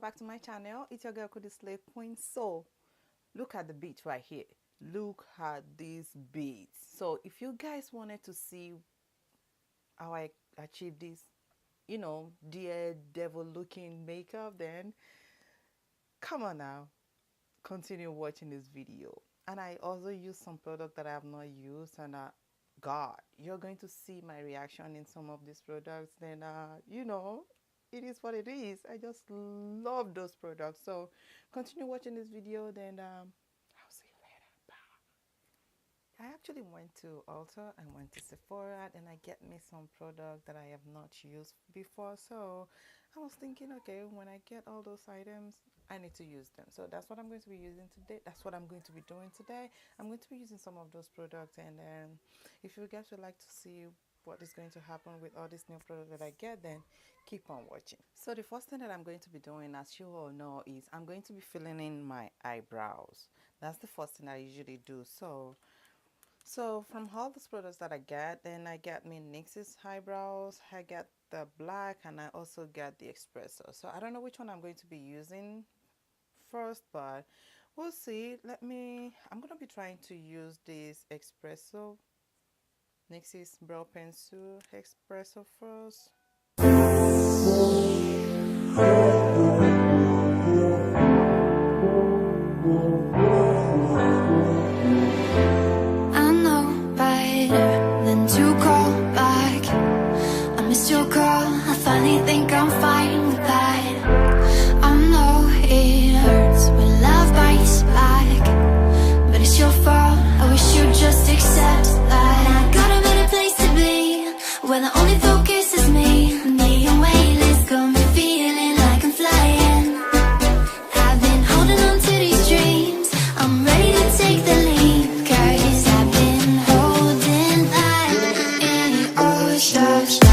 back to my channel. It's your girl Kudi Slave Queen. So look at the beats right here. Look at these beats. So if you guys wanted to see how I achieved this, daredevil looking makeup, then come on now, continue watching this video. And I also use some product that I have not used, and God, you're going to see my reaction in some of these products. Then it is what it is. I just love those products. So continue watching this video, then I'll see you later. Bye. I actually went to Ulta, I went to Sephora, and I get me some product that I have not used before. So I was thinking, okay, when I get all those items, I need to use them. So that's what I'm going to be using today. That's what I'm going to be doing today. I'm going to be using some of those products, and if you guys would like to see what is going to happen with all these new products that I get, then keep on watching. So the first thing that I'm going to be doing, as you all know, is I'm going to be filling in my eyebrows. That's the first thing I usually do. So from all these products that I get, then I get me NYX's eyebrows, I get the black, and I also get the espresso. So I don't know which one I'm going to be using first, but we'll see. I'm gonna be trying to use this espresso, NYX's brow pencil espresso first. I know better than to call back. I missed your call, I finally think I'm fine with that. I know it hurts when love bites back, but it's your fault, I wish you'd just accept that. I got a better place to be, where the only focus is me. Million waitlist got me feeling like I'm flying. I've been holding on to these dreams, I'm ready to take the leap, 'cause I've been holding back in all stuff.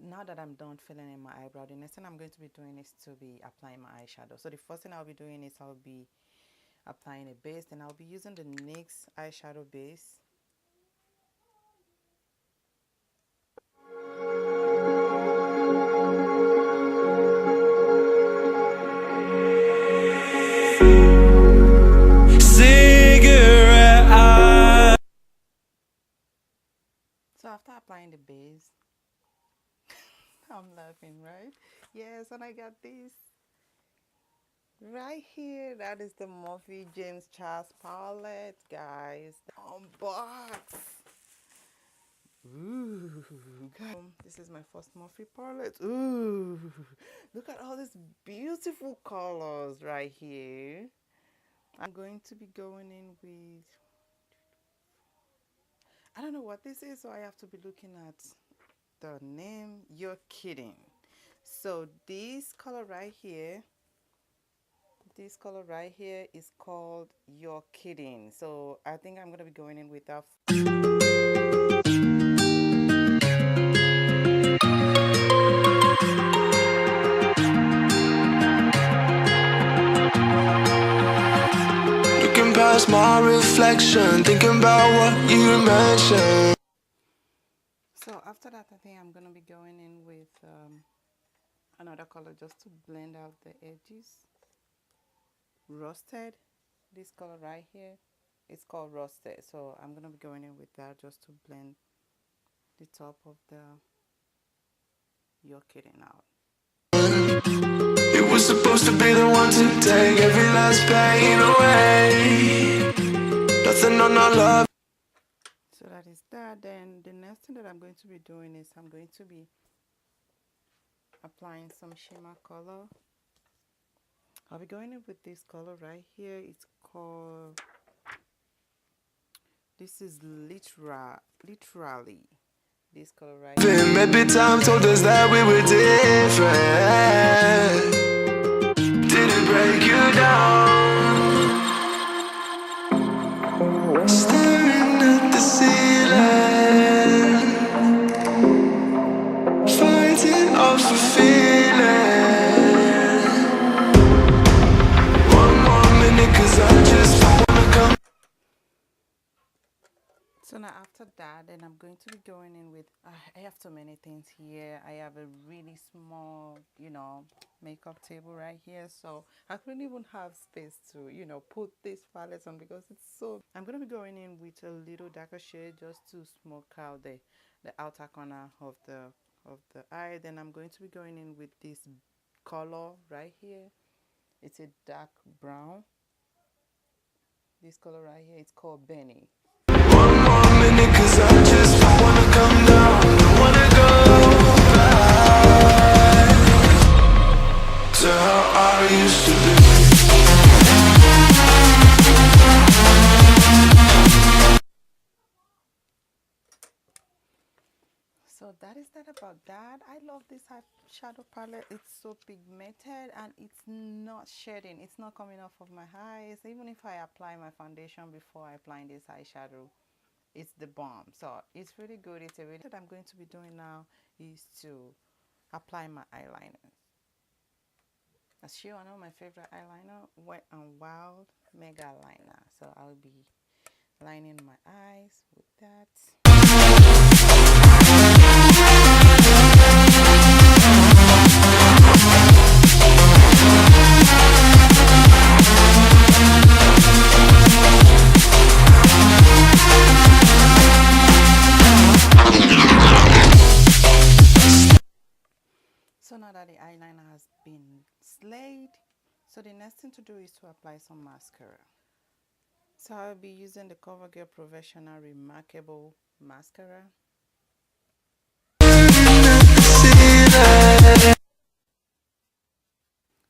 Now that I'm done filling in my eyebrow, the next thing I'm going to be doing is to be applying my eyeshadow. So the first thing I'll be doing is I'll be applying a base, and I'll be using the NYX eyeshadow base. So after applying the base, I'm laughing, right? Yes, and I got this right here. That is the Morphe James Charles palette, guys. Unbox. Ooh, this is my first Morphe palette. Ooh, look at all these beautiful colors right here. I'm going to be going in with, I don't know what this is, so I have to be looking at the name. You're kidding. So this color right here is called You're Kidding. So I think I'm gonna be going in with that. Looking past my reflection, thinking about what you mentioned. So after that, I think I'm gonna be going in with another color just to blend out the edges. Rusted, this color right here, it's called Rusted. So I'm gonna be going in with that just to blend the top of the You're Kidding out. You were supposed to be the one to take every last pain away. Nothing on our love. So that is that. Then the next thing that I'm going to be doing is I'm going to be applying some shimmer color. I'll be going in with this color right here. It's called, this is literally this color right here. Maybe time told us that we were different. Did it break you down? Staring at the ceiling, fighting off a feeling. One more minute, 'cause I just wanna come. So now after that, then I'm going to be going in with, I have so many things here. I have a really small, makeup table right here. So I couldn't even have space to, put this palette on because it's so, I'm going to be going in with a little darker shade just to smoke out the outer corner of the eye. Then I'm going to be going in with this color right here. It's a dark brown. This color right here, it's called Benny. One more minute, 'cause I just wanna come down. Don't wanna go back to how I used to be. So that is that about that. I love this shadow palette. It's so pigmented and it's not shedding. It's not coming off of my eyes. Even if I apply my foundation before I apply this eyeshadow, it's the bomb. So it's really good. It's a really what I'm going to be doing now is to apply my eyeliner. As you all know, my favorite eyeliner, Wet n Wild Mega Liner. So I'll be lining my eyes with that. So now that the eyeliner has been slayed, so the next thing to do is to apply some mascara. So I'll be using the CoverGirl Professional Remarkable Mascara.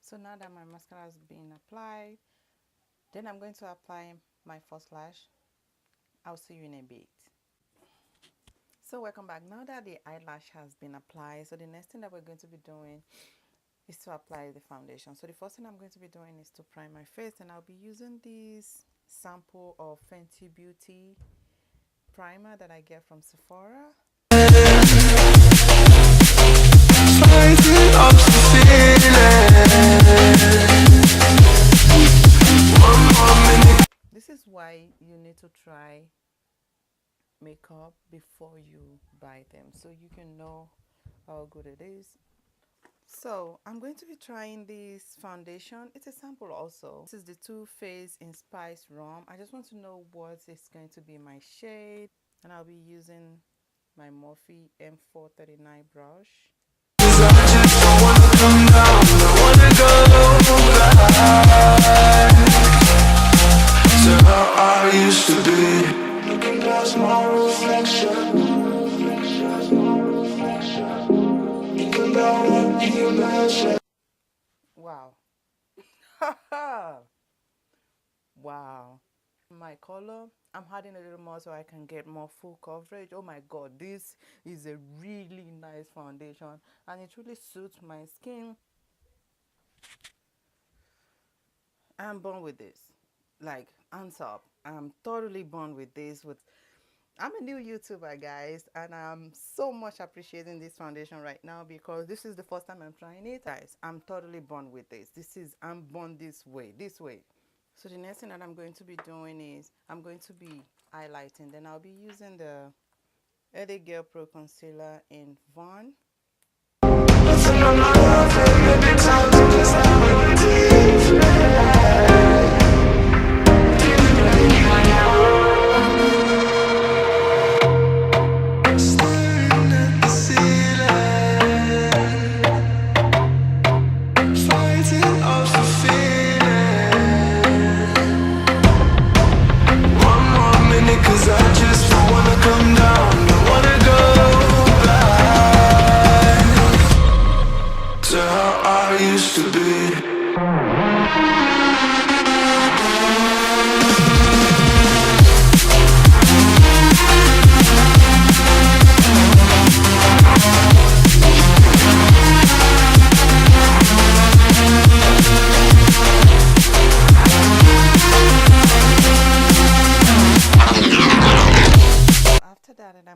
So now that my mascara has been applied, then I'm going to apply my first lash. I'll see you in a bit. So welcome back. Now that the eyelash has been applied, so the next thing that we're going to be doing is to apply the foundation. So the first thing I'm going to be doing is to prime my face, and I'll be using this sample of Fenty Beauty primer that I get from Sephora. This is why you need to try makeup before you buy them, so you can know how good it is. So I'm going to be trying this foundation. It's a sample also. This is the Too Faced in Spice Rum. I just want to know what is going to be my shade, and I'll be using my Morphe M439 brush. Wow. Wow. My color, I'm adding a little more so I can get more full coverage. Oh my god, this is a really nice foundation and it really suits my skin. I'm born with this. Like, hands up. I'm totally born with this. I'm a new YouTuber, guys, and I'm so much appreciating this foundation right now because this is the first time I'm trying it. Guys, I'm totally born with this. I'm born this way. So the next thing that I'm going to be doing is I'm going to be highlighting. Then I'll be using the Early Girl Pro Concealer in Vaughn.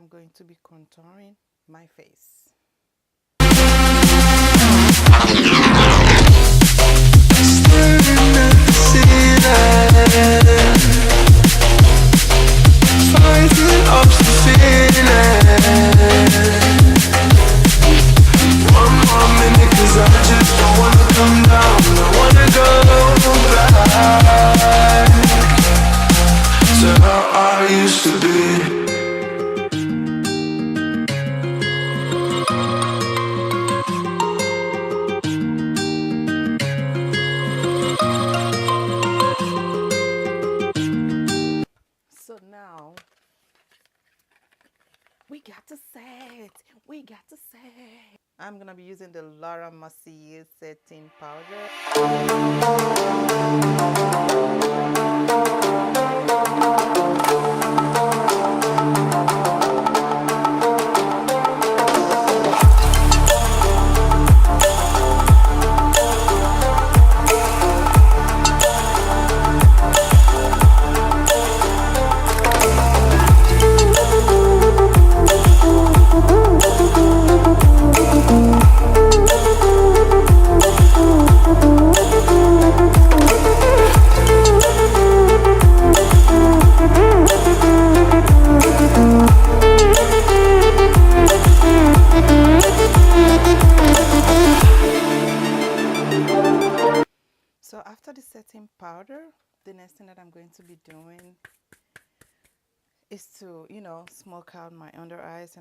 I'm going to be contouring my face. Fighting off the feeling. One more minute, 'cause I just don't wanna come down. I wanna go back to how I used to be. So now we got to set. We got to set. I'm gonna be using the Laura Mercier setting powder. So after the setting powder, the next thing that I'm going to be doing is to, smoke out my under eyes.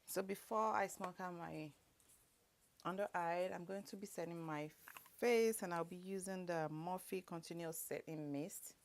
So before I smoke out my under eye, I'm going to be setting my face, and I'll be using the Morphe Continuous Setting Mist.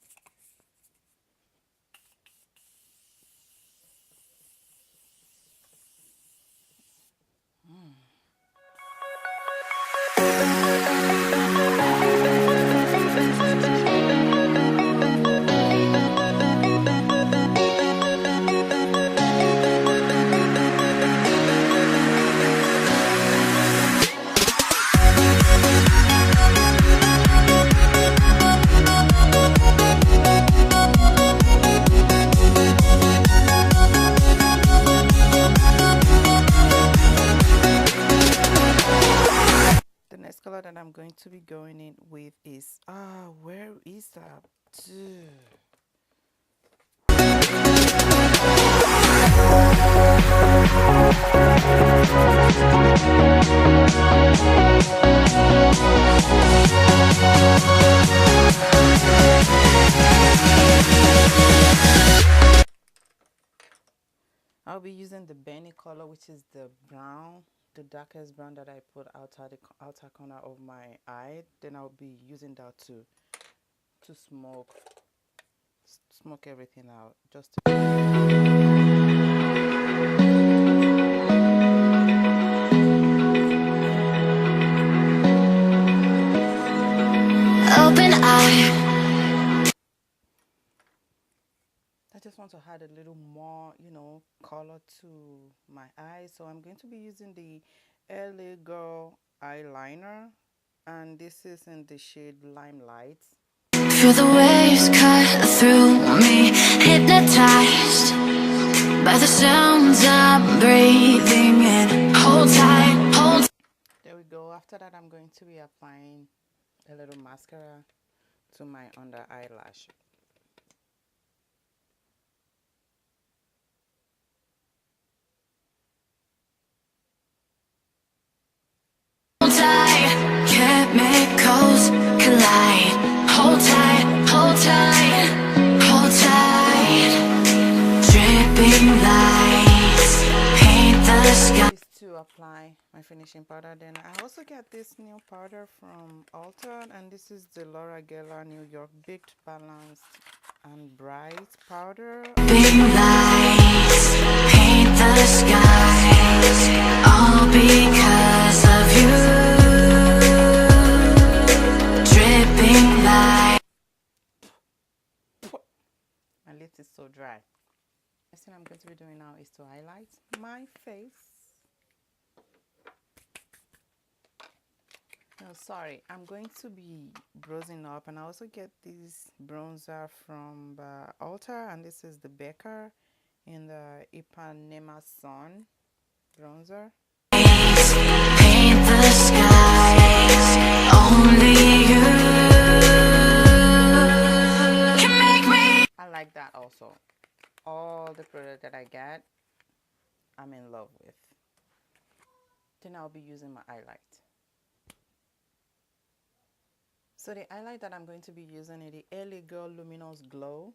The next color that I'm going to be going in with is, where is that? Dude. I'll be using the Benny color, which is the brown, the darkest brown that I put outside the outer corner of my eye. Then I'll be using that to smoke everything out. Just to Open eye. I just want to add a little more, color to my eyes. So I'm going to be using the LA Girl eyeliner, and this is in the shade Limelight. Feel the waves cut through me, hypnotized by the sounds I'm breathing in. Hold tight, hold. There we go. After that, I'm going to be applying a little mascara to my under eyelash. Tight, chemicals collide. Hold tight, hold tight, hold tight. Dripping lights paint the sky. To apply my finishing powder, then I also get this new powder from Ulta, and this is the Laura Geller New York Baked Balanced and Bright powder. Big lights paint the skies, all because of you. Dripping light. My lips is so dry. Next thing I'm going to be doing now is to highlight my face. No, sorry, I'm going to be bronzing up, and I also get this bronzer from Ulta, and this is the Becca in the Ipanema Sun bronzer. Paint the skies, only you can make me. I like that also. All the product that I get, I'm in love with. Then I'll be using my highlight. So the highlight that I'm going to be using is the LA Girl Luminous Glow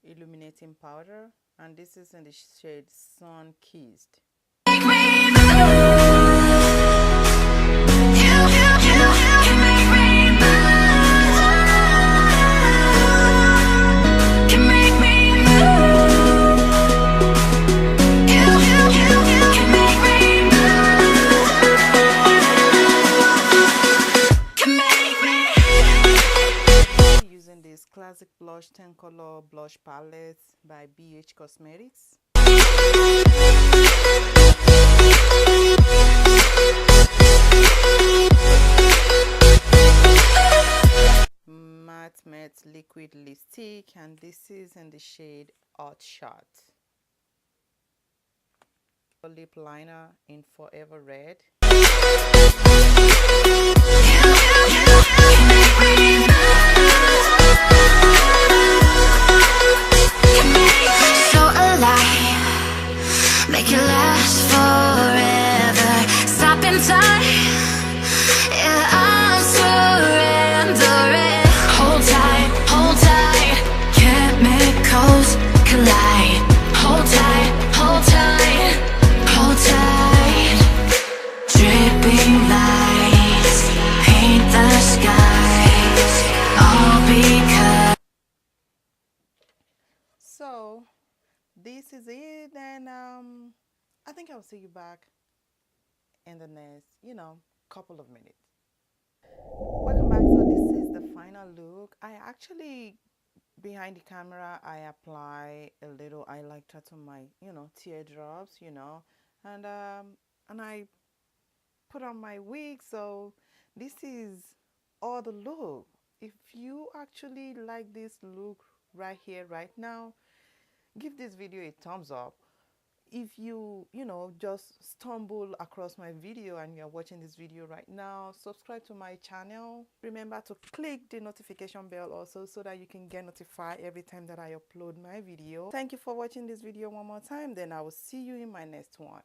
Illuminating Powder, and this is in the shade Sun Kissed. Make me move. You can make me move. Can make me move. You can make me move. Can make me. I'm using this classic blush 10 color blush palette by BH Cosmetics. Matte liquid lipstick, and this is in the shade Hot Shot. Lip liner in Forever Red. So alive, make it last forever. Stop in time, yeah, I'm surrendering. Hold tight, chemicals collide. Hold tight, hold tight, hold tight. Dripping lights paint the skies, all because. So this is it, and I think I'll see you back in the next, couple of minutes. Welcome back. So this is the final look. I actually, behind the camera, I apply a little highlighter to my, teardrops, and I put on my wig. So this is all the look. If you actually like this look right here, right now, give this video a thumbs up. If you just stumble across my video and you're watching this video right now, subscribe to my channel. Remember to click the notification bell also, so that you can get notified every time that I upload my video. Thank you for watching this video one more time. Then I will see you in my next one.